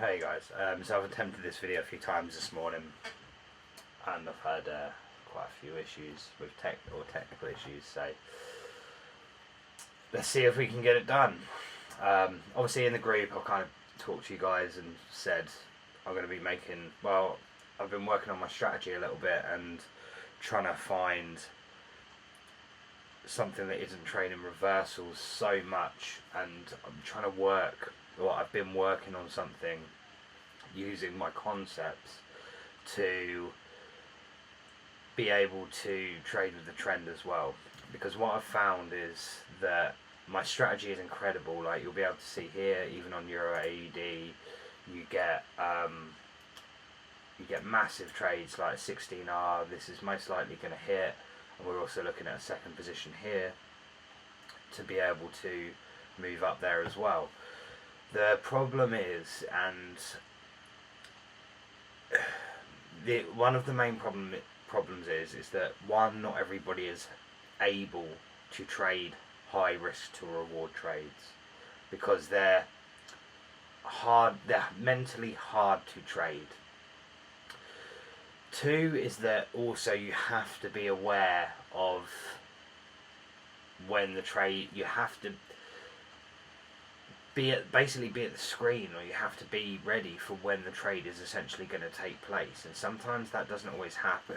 Hey guys, so I've attempted this video a few times this morning and I've had quite a few issues with technical issues, so let's see if we can get it done. Obviously in the group I've kind of talked to you guys and said I'm going to be I've been working on my strategy a little bit and trying to find something that isn't trading reversals so much, and I've been working on something using my concepts to be able to trade with the trend as well, because what I've found is that my strategy is incredible. Like, you'll be able to see here, even on EURAUD, you get massive trades like 16R. This is most likely going to hit, and we're also looking at a second position here to be able to move up there as well. The problem is, and one of the main problems is that, one, not everybody is able to trade high risk to reward trades because they're mentally hard to trade. Two is that also you have to be aware of when the trade, you have to basically be at the screen, or you have to be ready for when the trade is essentially going to take place, and sometimes that doesn't always happen.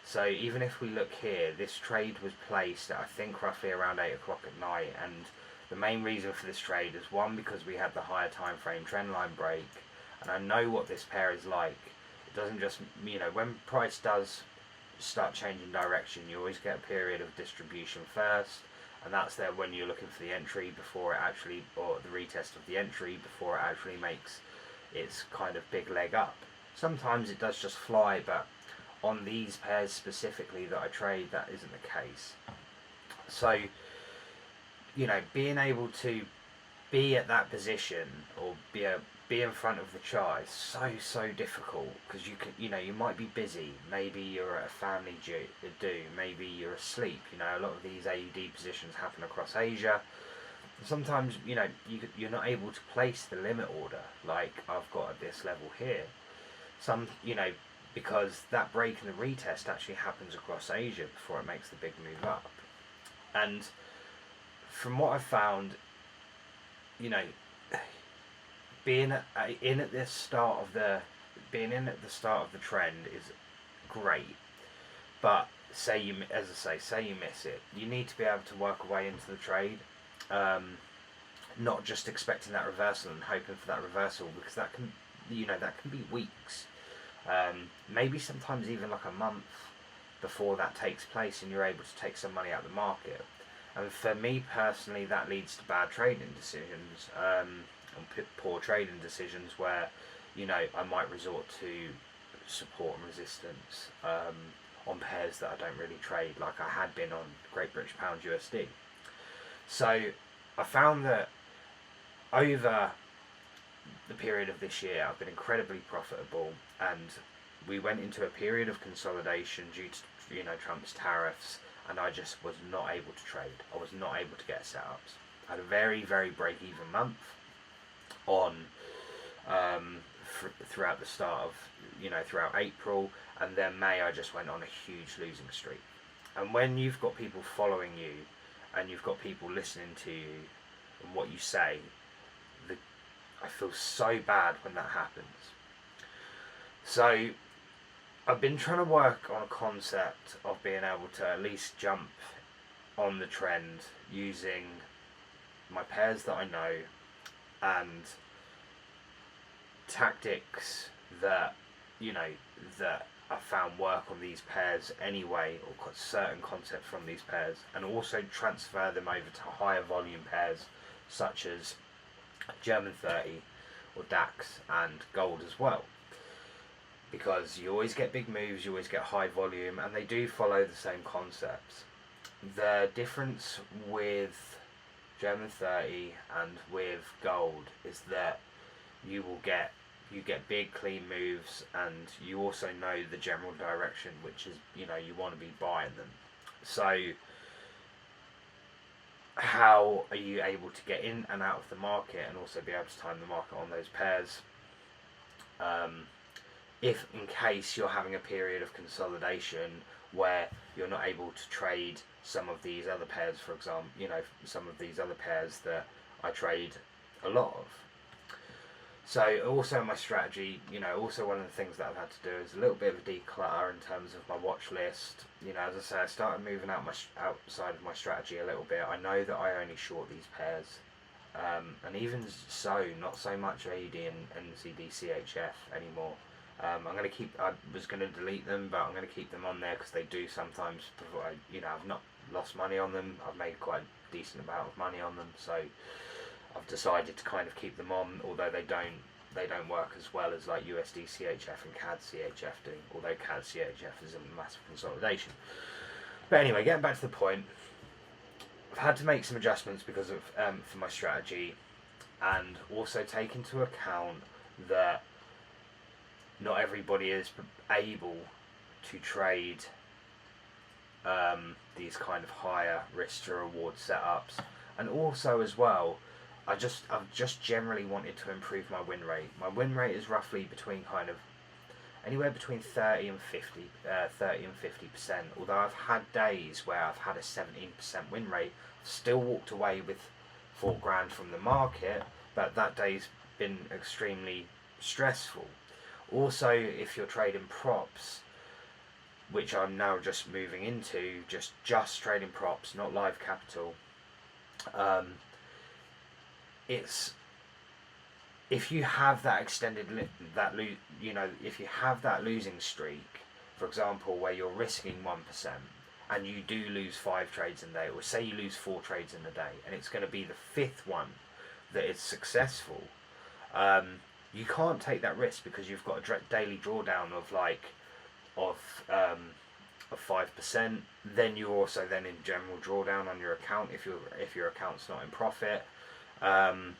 So even if we look here, this trade was placed at, I think, roughly around 8 o'clock at night, and the main reason for this trade is, one, because we had the higher time frame trendline break, and I know what this pair is like. It doesn't just, when price does start changing direction, you always get a period of distribution first, and that's there when you're looking for the entry before it actually, or the retest of the entry before it actually makes its kind of big leg up. Sometimes it does just fly, but on these pairs specifically that I trade, that isn't the case. So, being able to be at that position, or be in front of the chart, is so difficult, because you might be busy, maybe you're at a family do, maybe you're asleep. A lot of these AUD positions happen across Asia. Sometimes you're not able to place the limit order like I've got at this level here. Because that break and the retest actually happens across Asia before it makes the big move up. And from what I've found, being in at the start of the trend is great, but say you miss it, you need to be able to work a way into the trade, not just expecting that reversal and hoping for that reversal, because that can be weeks, maybe sometimes even like a month before that takes place and you're able to take some money out of the market. And for me personally, that leads to bad trading decisions, and poor trading decisions where I might resort to support and resistance on pairs that I don't really trade, like I had been on Great British Pound USD. So I found that over the period of this year I've been incredibly profitable, and we went into a period of consolidation due to Trump's tariffs, and I just was not able to trade. I was not able to get setups. I had a very, very break-even month on throughout the start of throughout April, and then May I just went on a huge losing streak. And when you've got people following you and you've got people listening to you and what you say, I feel so bad when that happens. So I've been trying to work on a concept of being able to at least jump on the trend using my pairs that I know and tactics that that I found work on these pairs anyway, or certain concepts from these pairs, and also transfer them over to higher volume pairs such as German 30 or DAX and gold as well, because you always get big moves, you always get high volume, and they do follow the same concepts. The difference with German 30 and with gold is that you get big clean moves, and you also know the general direction, which is you want to be buying them. So how are you able to get in and out of the market and also be able to time the market on those pairs? if in case you're having a period of consolidation where you're not able to trade some of these other pairs, for example, some of these other pairs that I trade a lot of. So also my strategy, also one of the things that I've had to do is a little bit of a declutter in terms of my watch list. As I say, I started moving outside of my strategy a little bit. I know that I only short these pairs, and even so, not so much AUD and NZD CHF anymore. I'm going to keep. I was going to delete them, but I'm going to keep them on there because they do sometimes provide. I've not lost money on them. I've made quite a decent amount of money on them, so I've decided to kind of keep them on, although they don't work as well as like USD CHF and CAD CHF do, although CAD CHF is a massive consolidation. But anyway, getting back to the point, I've had to make some adjustments because of for my strategy, and also take into account that not everybody is able to trade these kind of higher risk to reward setups, and also as well, I've just generally wanted to improve my win rate. My win rate is roughly between anywhere between 30 and 50%. Although I've had days where I've had a 17% win rate, I've still walked away with £4,000 from the market, but that day's been extremely stressful. Also, if you're trading props, which I'm now just moving into, just trading props, not live capital. It's if you have that extended if you have that losing streak, for example, where you're risking 1% and you do lose 5 trades in a day, or say you lose 4 trades in a day, and it's going to be the 5th one that is successful, you can't take that risk because you've got a daily drawdown of 5%. Then you're also then in general drawdown on your account if your account's not in profit. And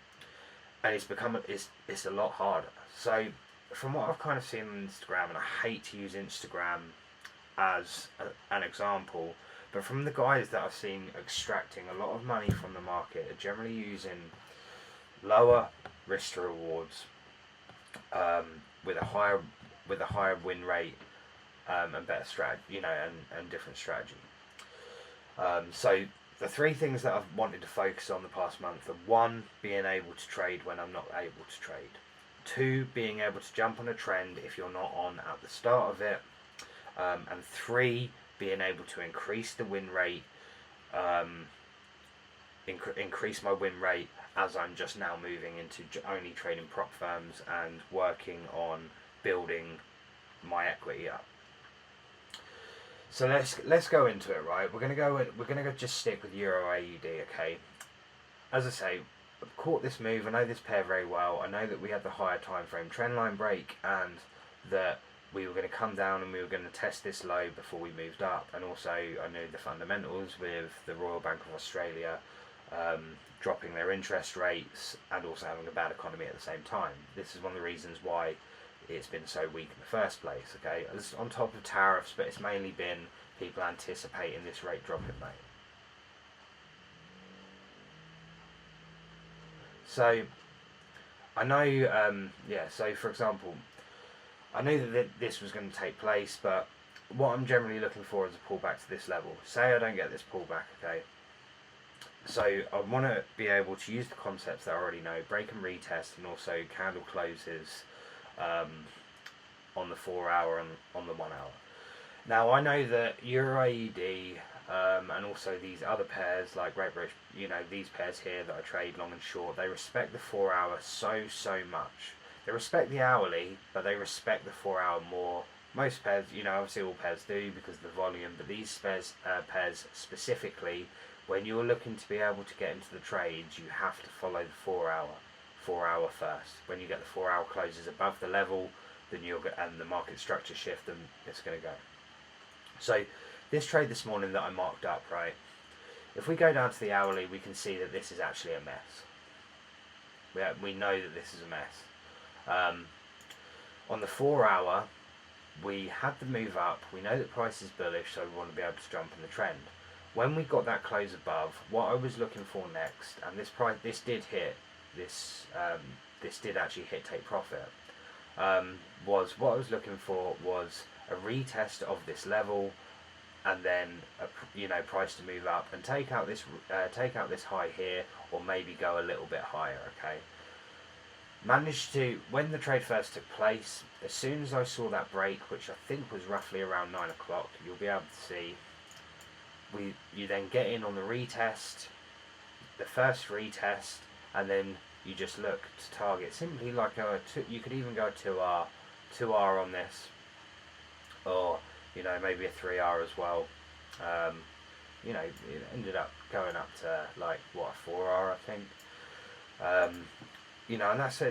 it's a lot harder. So from what I've kind of seen on Instagram, and I hate to use Instagram as an example, but from the guys that I've seen extracting a lot of money from the market are generally using lower risk to rewards, with a higher win rate, and better strategy, and different strategy. So the 3 things that I've wanted to focus on the past month are: 1, being able to trade when I'm not able to trade; 2, being able to jump on a trend if you're not on at the start of it; and 3, being able to increase the win rate, increase my win rate as I'm just now moving into only trading prop firms and working on building my equity up. So let's go into it, right? We're gonna just stick with Euro AUD, okay? As I say, I've caught this move. I know this pair very well. I know that we had the higher time frame trendline break, and that we were going to come down and we were going to test this low before we moved up. And also, I knew the fundamentals with the Royal Bank of Australia dropping their interest rates and also having a bad economy at the same time. This is one of the reasons why it's been so weak in the first place, okay? It's on top of tariffs, but it's mainly been people anticipating this rate drop in May. So I know, so for example, I knew that this was going to take place, but what I'm generally looking for is a pullback to this level. Say I don't get this pullback, okay? So I want to be able to use the concepts that I already know, break and retest, and also candle closes on the 4 hour and on the 1 hour. Now I know that EURAUD and also these other pairs like Great British, these pairs here that I trade long and short, they respect the 4 hour so much. They respect the hourly, but they respect the 4 hour more. Most pairs, obviously all pairs do because of the volume, but these pairs specifically, when you're looking to be able to get into the trades, you have to follow the 4 hour first. When you get the 4 hour closes above the level, then and the market structure shift, then it's going to go. So this trade this morning that I marked up, right? If we go down to the hourly, we can see that this is actually a mess. We know that this is a mess. On the 4 hour, we had the move up. We know that price is bullish, so we want to be able to jump in the trend. When we got that close above, what I was looking for next, and this did hit, this did actually hit take profit. was what I was looking for was a retest of this level, and then price to move up and take out this high here, or maybe go a little bit higher. Okay. Managed to, when the trade first took place, as soon as I saw that break, which I think was roughly around 9 o'clock, you'll be able to see, you then get in on the retest, the first retest, and then you just look to target simply like you could even go a 2R on this, or maybe a 3R as well. It ended up going up to like what, a 4R, I think. And that's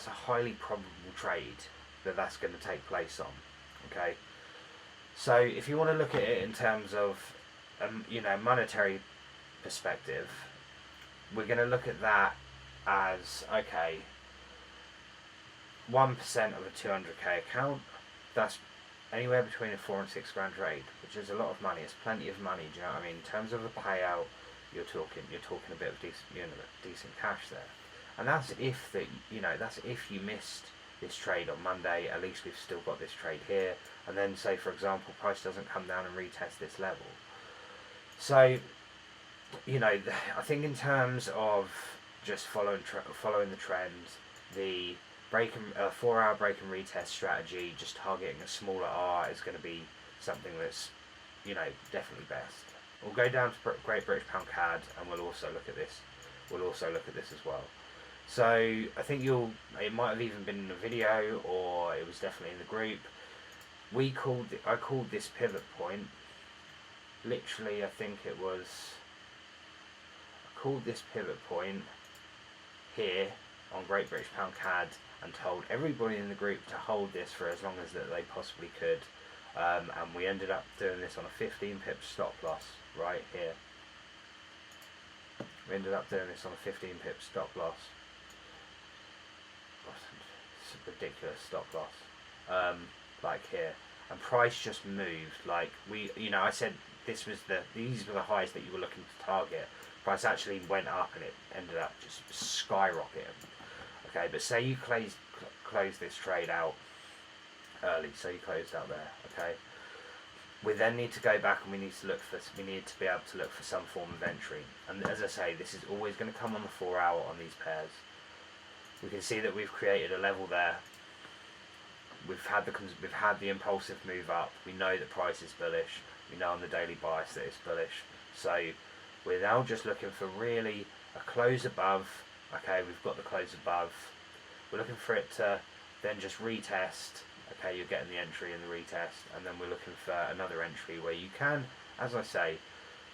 a highly probable trade that's going to take place on. Okay, so if you want to look at it in terms of monetary perspective, we're going to look at that as, okay, 1% of a 200k account, that's anywhere between a 4 and 6 grand trade, which is a lot of money. It's plenty of money. Do you know what I mean? In terms of a payout, you're talking a bit of decent cash there. And that's if you missed this trade on Monday. At least we've still got this trade here. And then say, for example, price doesn't come down and retest this level. So, I think in terms of just following the trend, the 4-hour break and retest strategy, just targeting a smaller R, is going to be something that's definitely best. We'll go down to Great British Pound CAD, and we'll also look at this. As well. So I think it might have even been in a video, or it was definitely in the group. I called this pivot point. Literally, I think I called this pivot point here on Great British Pound CAD, and told everybody in the group to hold this for as long as that they possibly could. And we ended up doing this on a 15 pip stop loss right here. We ended up doing this on a 15 pip stop loss. It's a ridiculous stop loss. Like here. And price just moved. Like I said these were the highs that you were looking to target. Price actually went up, and it ended up just skyrocketing. Okay, but say you close this trade out early. So you closed out there. Okay. We then need to go back, and we need to be able to look for some form of entry. And as I say, this is always going to come on the 4-hour on these pairs. We can see that we've created a level there. We've had the impulsive move up. We know that price is bullish. We know on the daily bias that it's bullish. So we're now just looking for really a close above. Okay, we've got the close above. We're looking for it to then just retest. Okay, you're getting the entry and the retest, and then we're looking for another entry where you can, as I say,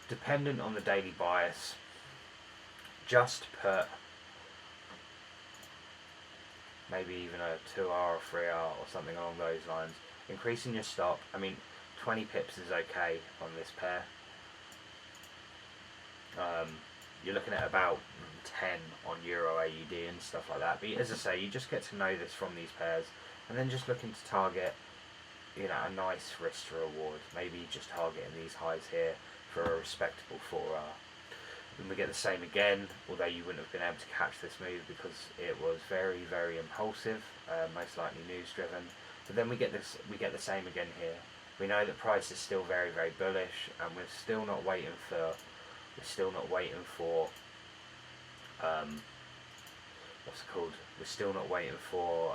dependent on the daily bias, just put maybe even a 2R or 3R or something along those lines. Increasing your stop. I mean, 20 pips is okay on this pair. You're looking at about 10 on EURAUD and stuff like that. But as I say, you just get to know this from these pairs, and then just looking to target, a nice risk to reward. Maybe just targeting these highs here for a respectable 4R. Then we get the same again, although you wouldn't have been able to catch this move because it was very, very impulsive, most likely news driven. But then we get the same again here. We know that price is still very, very bullish, and we're still not waiting for what's it called? We're still not waiting for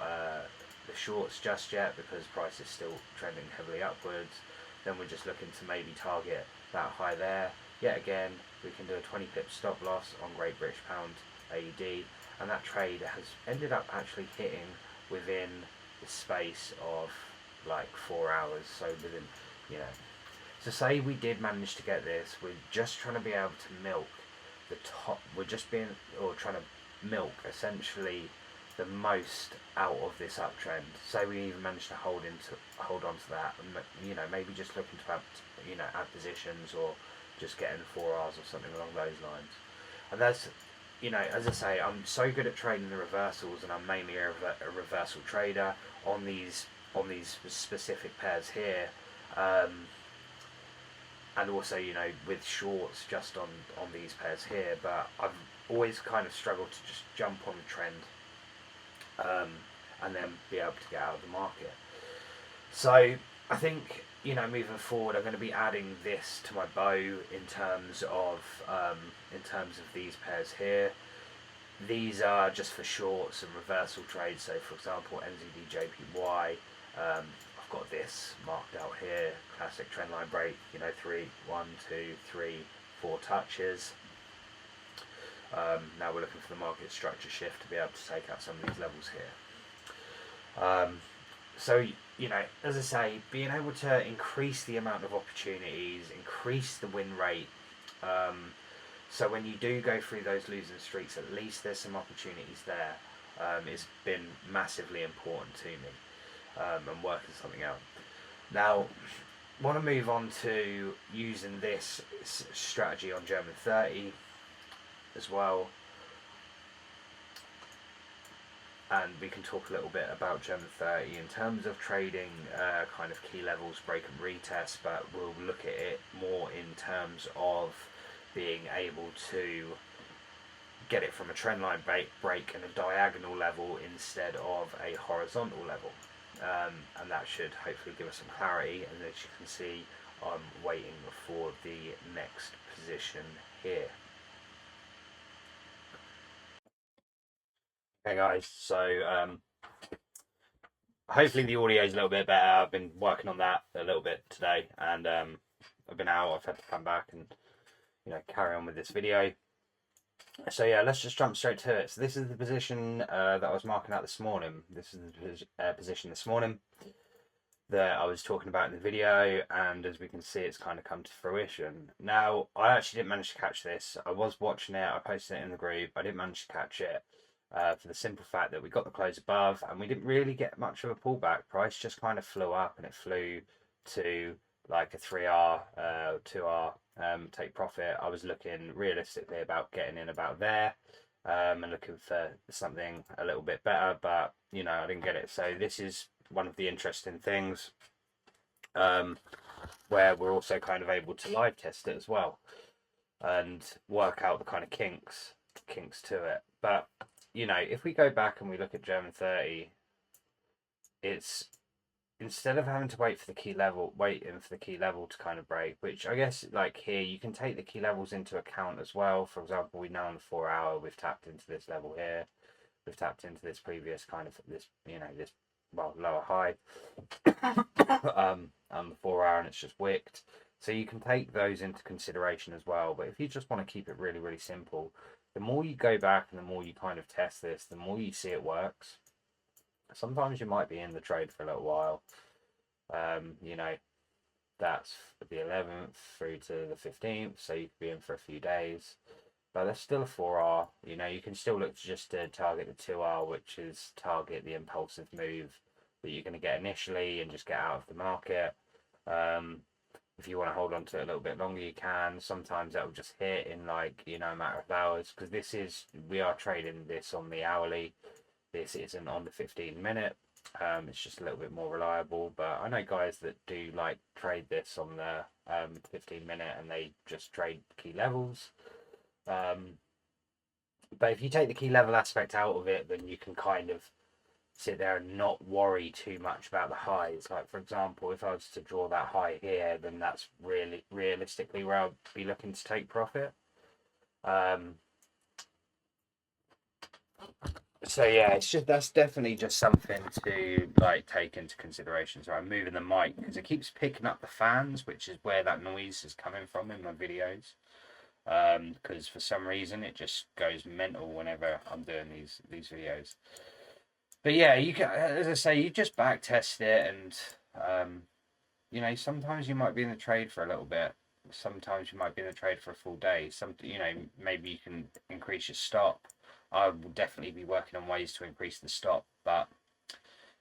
the shorts just yet, because price is still trending heavily upwards. Then we're just looking to maybe target that high there. Yet again, we can do a 20 pip stop loss on Great British Pound AUD, and that trade has ended up actually hitting within the space of like 4 hours. So within, so say we did manage to get this, we're just trying to be able to milk the top. We're just trying to milk essentially the most out of this uptrend. So we even managed to hold on to that, and maybe just looking to add positions, or just getting 4Rs or something along those lines. And that's, as I say, I'm so good at trading the reversals, and I'm mainly a reversal trader on these specific pairs here, and also with shorts just on these pairs here. But I've always kind of struggled to just jump on the trend, and then be able to get out of the market. So I think, you know, moving forward, I'm going to be adding this to my bow in terms of these pairs here. These are just for shorts and reversal trades. So for example, NZD JPY, I've got this marked out here, classic trendline break, you know, 1, 2, 3, 4 touches. Now we're looking for the market structure shift to be able to take out some of these levels here. So, you know, as I say, being able to increase the amount of opportunities, increase the win rate, so when you do go through those losing streaks, at least there's some opportunities there. It's been massively important to me, and working something out. Now, I want to move on to using this strategy on German 30 as well. And we can talk a little bit about German 30 in terms of trading kind of key levels, break and retest, but we'll look at it more in terms of being able to get it from a trendline break and a diagonal level instead of a horizontal level. And that should hopefully give us some clarity. And as you can see, I'm waiting for the next position here. Okay guys, so hopefully the audio is a little bit better. I've been working on that a little bit today, and I've been out, I've had to come back and, you know, carry on with this video. So yeah, let's just jump straight to it. So this is the position that I was marking out this morning. This is the position this morning that I was talking about in the video, and as we can see, it's kind of come to fruition. Now, I actually didn't manage to catch this. I was watching it, I posted it in the group, I didn't manage to catch it. For the simple fact that we got the close above and we didn't really get much of a pullback. Price just kind of flew up, and it flew to like a 3R, 2R take profit. I was looking realistically about getting in about there, and looking for something a little bit better, but you know, I didn't get it. So this is one of the interesting things, where we're also kind of able to live test it as well and work out the kind of kinks to it. But you know, if we go back and we look at German 30, it's, instead of having to waiting for the key level to kind of break, which I guess like here you can take the key levels into account as well. For example, we know on the 4 hour we've tapped into this level here, we've tapped into this previous kind of this, you know, this, well, lower high on the 4 hour, and it's just wicked. So you can take those into consideration as well. But if you just want to keep it really, really simple, the more you go back and the more you kind of test this, the more you see it works. Sometimes you might be in the trade for a little while. You know, that's the 11th through to the 15th, so you could be in for a few days. But there's still a 4R. You know, you can still look to just target the 2R, which is target the impulsive move that you're going to get initially and just get out of the market. If you want to hold on to it a little bit longer, you can. Sometimes that will just hit in, like, you know, a matter of hours, because we are trading this on the hourly. This isn't on the 15-minute. It's just a little bit more reliable. But I know guys that do like trade this on the 15-minute, and they just trade key levels. But if you take the key level aspect out of it, then you can kind of sit there and not worry too much about the highs. Like, for example, if I was to draw that high here, then that's really realistically where I'll be looking to take profit. So yeah, it's just, that's definitely just something to like take into consideration. So I'm moving the mic because it keeps picking up the fans, which is where that noise is coming from in my videos. Because for some reason it just goes mental whenever I'm doing these videos. But yeah, you can, as I say, you just back test it, and you know, sometimes you might be in the trade for a little bit. Sometimes you might be in the trade for a full day. You know, maybe you can increase your stop. I will definitely be working on ways to increase the stop, but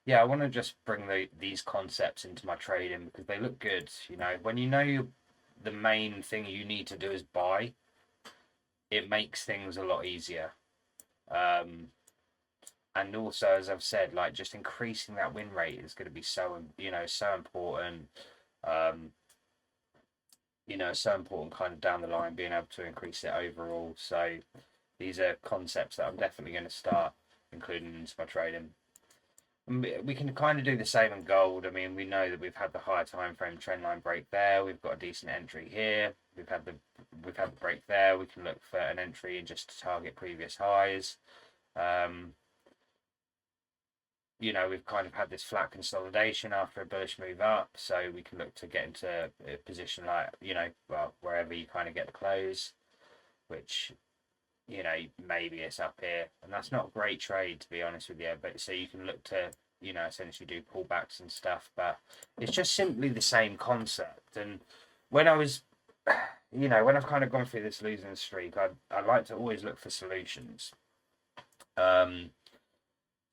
yeah, I want to just bring these concepts into my trading because they look good. You know, when you know the main thing you need to do is buy, it makes things a lot easier. And also, as I've said, like, just increasing that win rate is going to be so, you know, so important. You know, so important kind of down the line, being able to increase it overall. So these are concepts that I'm definitely going to start including into my trading. We can kind of do the same in gold. I mean, we know that we've had the higher time frame trend line break there. We've got a decent entry here. We've had the break there. We can look for an entry and just to target previous highs. You know, we've kind of had this flat consolidation after a bullish move up, so we can look to get into a position like, you know, well, wherever you kind of get the close, which, you know, maybe it's up here, and that's not a great trade, to be honest with you. But so you can look to, you know, essentially do pullbacks and stuff, but it's just simply the same concept. And when I was, you know, when I've kind of gone through this losing streak, I like to always look for solutions.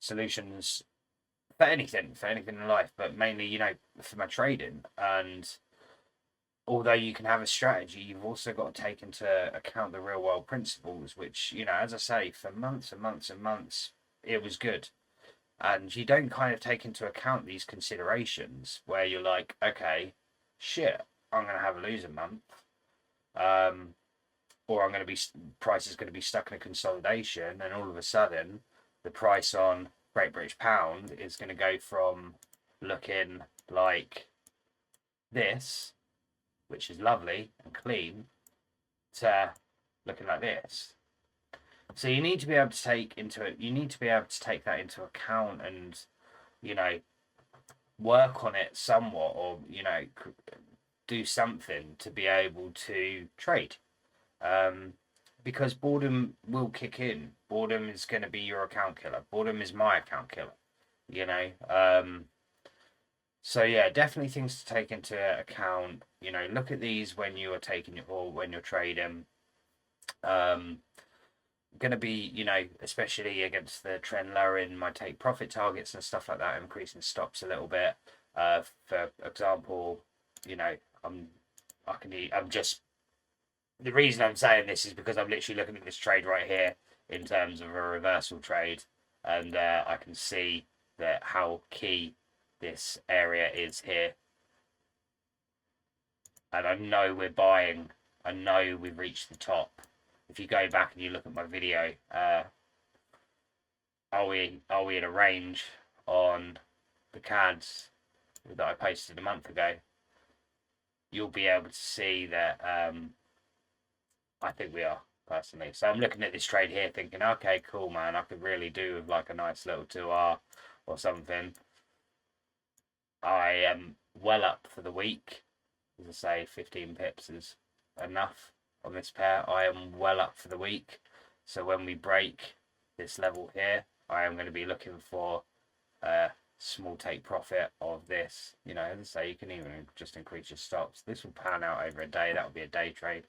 Solutions for anything in life, but mainly, you know, for my trading. And although you can have a strategy, you've also got to take into account the real world principles, which, you know, as I say, for months and months and months, it was good. And you don't kind of take into account these considerations where you're like, okay, shit, I'm going to have a losing month. Or I'm going to be, price is going to be stuck in a consolidation, and all of a sudden, the price on Great British Pound is going to go from looking like this, which is lovely and clean, to looking like this. So you need to be able to take that into account, and, you know, work on it somewhat, or, you know, do something to be able to trade. Because boredom will kick in. Boredom is going to be your account killer. Boredom is my account killer, you know. So yeah, definitely things to take into account. You know, look at these when you are taking or when you're trading. Going to be, you know, especially against the trend lowering my take profit targets and stuff like that, increasing stops a little bit. For example, you know, I'm just, the reason I'm saying this is because I'm literally looking at this trade right here in terms of a reversal trade, and I can see that how key this area is here. And I know we're buying. I know we've reached the top. If you go back and you look at my video, are we in a range on the CADs that I posted a month ago? You'll be able to see that I think we are, personally. So I'm looking at this trade here thinking, okay, cool, man, I could really do with like a nice little 2R or something. I am well up for the week. As I say, 15 pips is enough on this pair. I am well up for the week. So when we break this level here, I am going to be looking for a small take profit of this. You know, as I say, you can even just increase your stops. This will pan out over a day. That will be a day trade.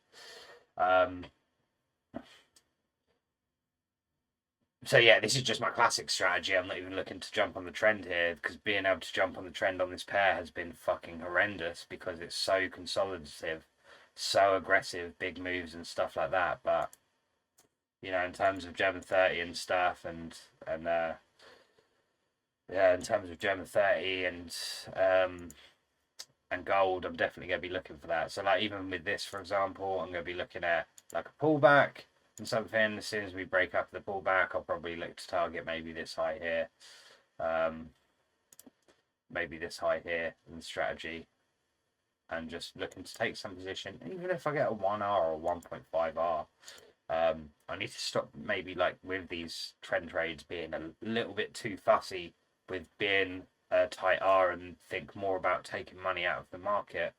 So yeah, this is just my classic strategy. I'm not even looking to jump on the trend here, because being able to jump on the trend on this pair has been fucking horrendous because it's so consolidative, so aggressive, big moves and stuff like that. But, you know, in terms of German 30 and stuff, and yeah, in terms of German 30 and gold, I'm definitely going to be looking for that. So like even with this, for example, I'm going to be looking at like a pullback and something. As soon as we break up the pullback, I'll probably look to target maybe this high here, maybe this high here in the strategy, and just looking to take some position. Even if I get a 1R or 1.5R, I need to stop maybe like with these trend trades being a little bit too fussy with being a tight R, and think more about taking money out of the market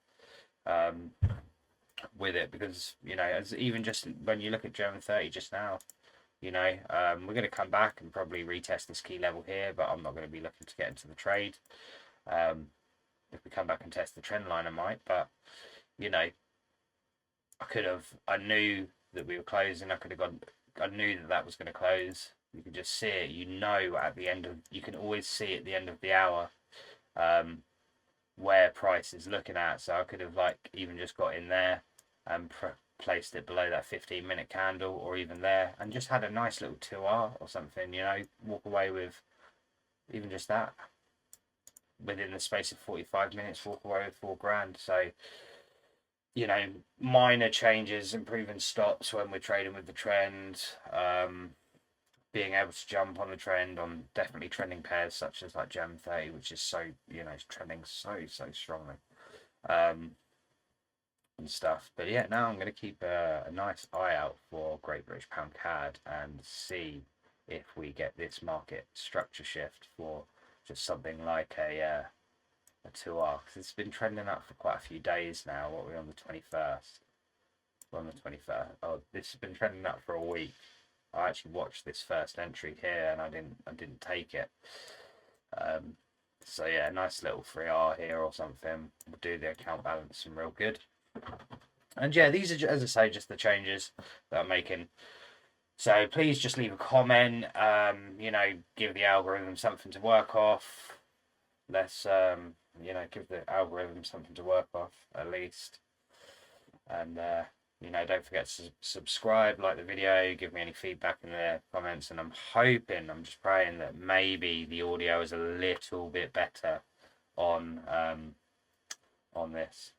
with it. Because, you know, as even just when you look at German 30 just now, you know, we're going to come back and probably retest this key level here, but I'm not going to be looking to get into the trade. If we come back and test the trend line, I might, but, you know, I knew that we were closing. I knew that was going to close. You can just see it, you know, you can always see at the end of the hour where price is looking at. So I could have like even just got in there and placed it below that 15-minute candle, or even there, and just had a nice little 2R or something, you know, walk away with even just that. Within the space of 45 minutes, walk away with $4,000. So, you know, minor changes, improving stops when we're trading with the trend. being able to jump on the trend on definitely trending pairs such as like Gem 30, which is so, you know, it's trending so strongly, and stuff. But yeah, now I'm going to keep a nice eye out for Great British Pound CAD and see if we get this market structure shift for just something like a 2R, because it's been trending up for quite a few days now. What are we on the 21st? We're on the 21st. Oh, this has been trending up for a week. I actually watched this first entry here and I didn't take it. So yeah, nice little 3R here or something. We'll do the account balance and real good. And yeah, these are, as I say, just the changes that I'm making. So please just leave a comment. You know, give the algorithm something to work off. Let's you know, give the algorithm something to work off at least. And you know, don't forget to subscribe, like the video, give me any feedback in the comments. And I'm just praying that maybe the audio is a little bit better on this.